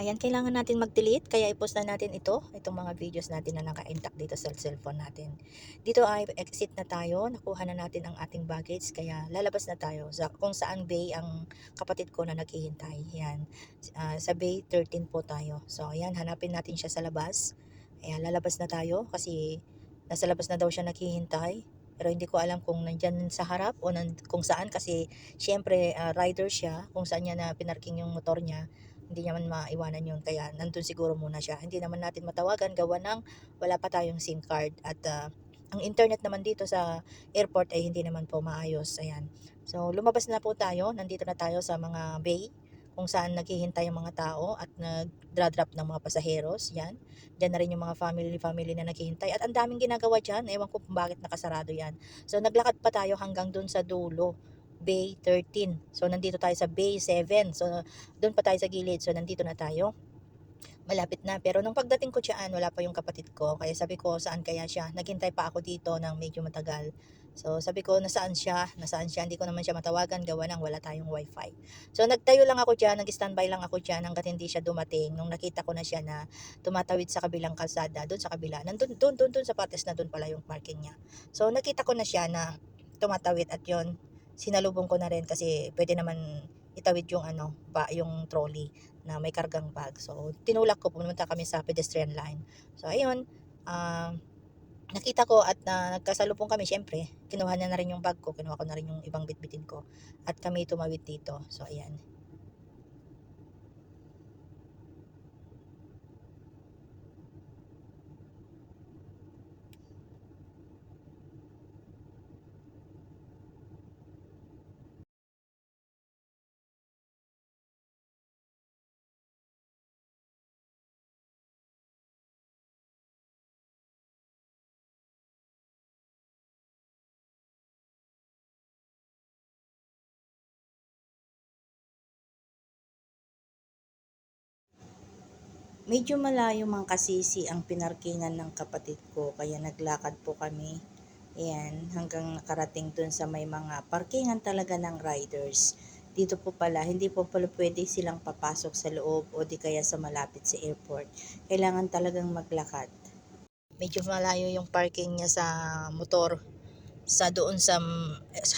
Ayan, kailangan natin mag-delete kaya i-post na natin itong mga videos natin na naka-intact dito sa cellphone natin. Dito ay exit na tayo, nakuha na natin ang ating baggage kaya lalabas na tayo sa kung saan bay ang kapatid ko na naghihintay. Ayan, sa bay 13 po tayo. So ayan, hanapin natin siya sa labas. Ayan, lalabas na tayo kasi nasa labas na daw siya naghihintay. Pero hindi ko alam kung nandyan sa harap o kung saan kasi syempre rider siya kung saan niya na pinarking yung motor niya, hindi naman maiwanan yun kaya nandun siguro muna siya. Hindi naman natin matawagan gawa ng wala pa tayong SIM card at ang internet naman dito sa airport ay hindi naman po maayos. Ayan. So lumabas na po tayo, nandito na tayo sa mga bay kung saan naghihintay ang mga tao at nagdra-drop ng mga pasaheros. Yan. Diyan na rin yung mga family na naghihintay. At ang daming ginagawa dyan. Ewan ko kung bakit nakasarado yan. So naglakad pa tayo hanggang dun sa dulo. Bay 13. So nandito tayo sa Bay 7. So doon pa tayo sa gilid. So nandito na tayo. Malapit na. Pero nung pagdating ko dyan, wala pa yung kapatid ko. Kaya sabi ko, saan kaya siya? Naghintay pa ako dito ng medyo matagal. So sabi ko, nasaan siya? Nasaan siya? Hindi ko naman siya matawagan. Gawa ng wala tayong wifi. So nagtayo lang ako dyan. Nag-standby lang ako dyan hanggat hindi siya dumating. Nung nakita ko na siya na tumatawid sa kabilang kalsada. Doon sa kabila. Doon sa partes na doon pala yung parking niya. So nakita ko na siya na tumatawid at yon sinalubong ko na rin kasi pwede naman itawid yung yung trolley na may kargang bag. So, tinulak ko, pumunta kami sa pedestrian line. So, ayun, uh, nakita ko at nagkasalubong kami, syempre, kinuha niya na rin yung bag ko, kinuha ko na rin yung ibang bitbitin ko. At kami tumawid dito. So, ayan. Medyo malayo mang kasisi ang pinarkingan ng kapatid ko, kaya naglakad po kami. Ayan, hanggang nakarating dun sa may mga parkingan talaga ng riders. Dito po pala, hindi po pala pwede silang papasok sa loob o di kaya sa malapit sa airport. Kailangan talagang maglakad. Medyo malayo yung parking niya sa motor sa doon sa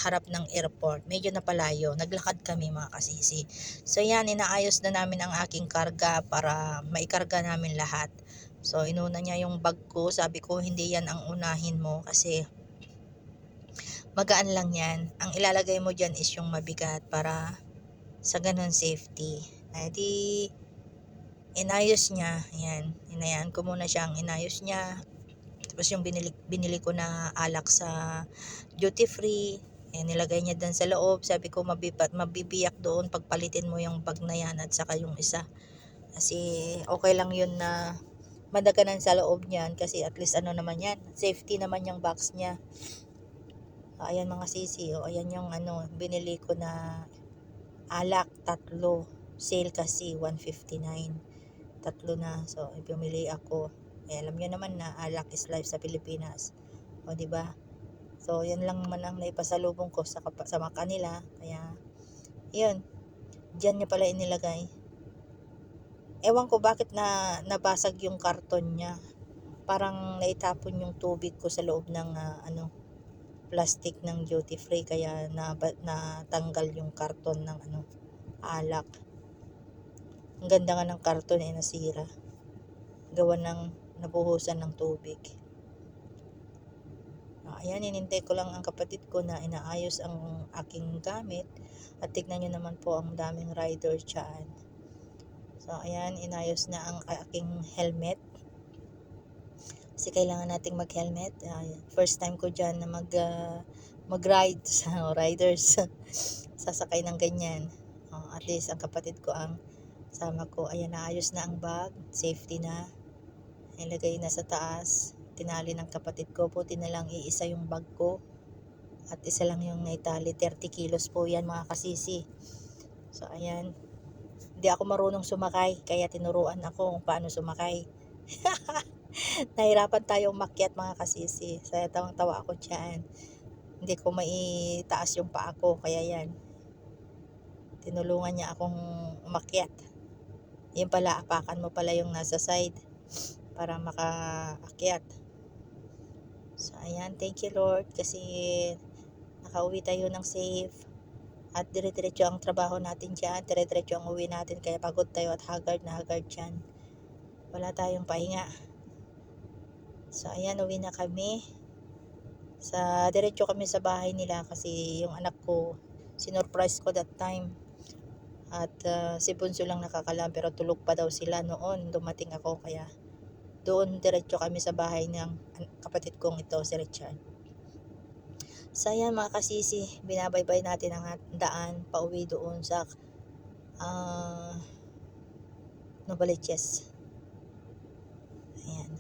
harap ng airport. Medyo napalayo. Naglakad kami mga kasisi. So yan, inaayos na namin ang aking karga para maikarga namin lahat. So inuna niya yung bag ko. Sabi ko hindi yan ang unahin mo kasi magaan lang yan. Ang ilalagay mo dyan is yung mabigat para sa ganun safety. Ay di inayos niya. Ayan, inayaan ko muna siyang inayos niya. Tapos yung binili ko na alak sa duty free, eh, nilagay niya doon sa loob. Sabi ko mabibiyak doon pagpalitin mo yung bag na yan at saka yung isa. Kasi okay lang yun na madaganan sa loob niyan kasi at least naman yan. Safety naman yung box niya. Ayan mga sisi. Ayan yung binili ko na alak, tatlo. Sale kasi 159. Tatlo na. So, bumili ako. Eh, alam niyo naman na alak is life sa Pilipinas. O, di ba? So, yan lang naman ang naipasalubong ko sa mga kanila. Kaya, yun. Diyan niya pala inilagay. Ewan ko bakit nabasag yung karton niya. Parang naitapon yung tubig ko sa loob ng plastic ng duty free. Kaya natanggal yung karton ng alak. Ang ganda nga ng karton nasira. Gawa ng nabuhusan ng tubig. Ayan, inintay ko lang ang kapatid ko na inaayos ang aking gamit. At tignan nyo naman po ang daming rider dyan. So, ayan, inayos na ang aking helmet. Kasi kailangan nating mag-helmet. First time ko dyan na mag-ride sa riders. Sasakay ng ganyan. At least ang kapatid ko ang sama ko. Ayan, naayos na ang bag. Safety na. Ilagay na sa taas. Tinali ng kapatid ko. Puti na lang iisa yung bag ko. At isa lang yung naitali. 30 kilos po yan mga kasisi. So ayan. Hindi ako marunong sumakay. Kaya tinuruan ako kung paano sumakay. Nahirapan tayong makyat mga kasisi. Saya tawang-tawa ako dyan. Hindi ko maitaas yung paa ko. Kaya yan. Tinulungan niya akong umakyat. Yun pala, apakan mo pala yung nasa side para makaakyat. So, ayan. Thank you, Lord, kasi nakauwi tayo ng safe. At dire-diretso ang trabaho natin dyan. Dire-diretso ang uwi natin. Kaya pagod tayo at haggard na haggard dyan. Wala tayong pahinga. So, ayan. Uwi na kami. Diretso kami sa bahay nila kasi yung anak ko, sinurprise ko that time. At si Bunso lang nakakalam pero tulog pa daw sila noon. Dumating ako kaya doon diretso kami sa bahay ng kapatid kong ito, si Richard. So ayan mga kasisi, binabaybay natin ang daan pauwi doon sa Novaliches. Ayan.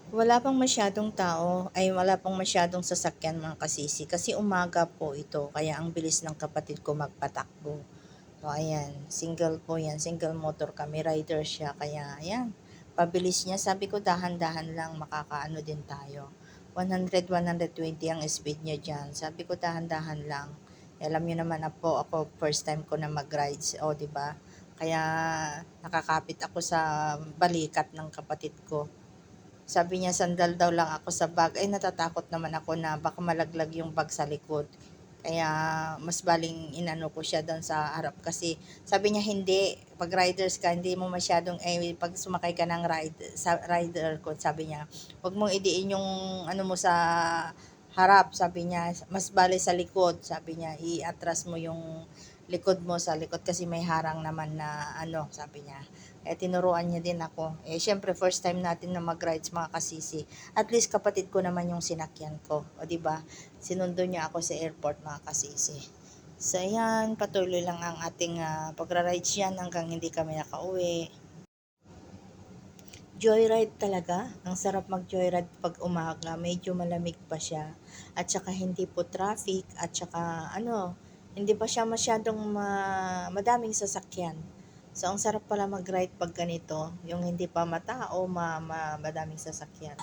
Wala pang masyadong tao, ay wala pang masyadong sasakyan mga kasisi kasi umaga po ito kaya ang bilis ng kapatid ko magpatakbo. So ayan, single po yan, single motor kami, rider siya kaya ayan, pabilis niya. Sabi ko dahan-dahan lang, makakaano din tayo. 100-120 ang speed niya dyan. Sabi ko dahan-dahan lang. Alam niyo naman na po ako, first time ko na mag-rides, o di ba? Kaya nakakapit ako sa balikat ng kapatid ko. Sabi niya sandal daw lang ako sa bag. Ay natatakot naman ako na baka malaglag yung bag sa likod. Kaya mas baling inano ko siya doon sa harap kasi sabi niya hindi, pag riders ka hindi mo masyadong pag sumakay ka ng rider ko, sabi niya, wag mong idiin yung ano mo sa harap, sabi niya, mas bale sa likod, sabi niya, i-atras mo yung likod mo sa likod kasi may harang naman na ano, sabi niya. Tinuruan niya din ako. Syempre, first time natin na mag-rides mga kasisi. At least kapatid ko naman yung sinakyan ko. O, di ba? Sinundo niya ako sa airport mga kasisi. So, ayan, patuloy lang ang ating pagra-rides yan hanggang hindi kami nakauwi. Joyride talaga. Ang sarap mag-joyride pag umaga. Medyo malamig pa siya. At saka hindi po traffic. At saka hindi pa siya masyadong madaming sasakyan. So, ang sarap pala mag-ride pag ganito. Yung hindi pa matao, madaming sasakyan.